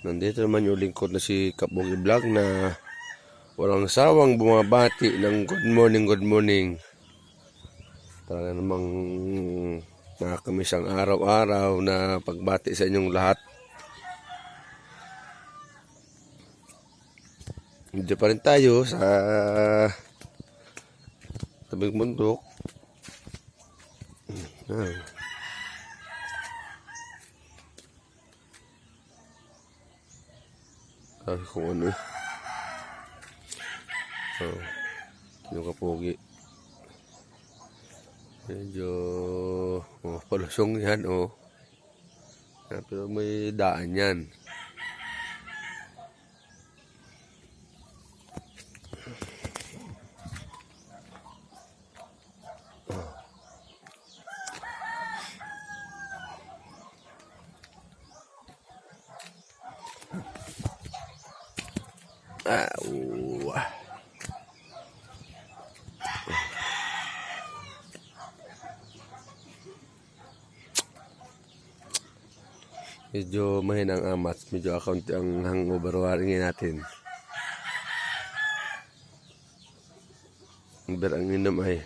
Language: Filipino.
Nandito naman yung lingkod na si Kapogi Vlog na walang sawang bumabati ng good morning, good morning. Talaga namang nakakamiss ang araw-araw na pagbati sa inyong lahat. Hindi pa rin tayo sa tabing bundok. Ay, kung ano eh. Yung Kapogi. Medyo palusong yan pero may daan yan. Medyo mahinang amat, medyo akaunti ang hangover waringin natin. Ber ang inom ay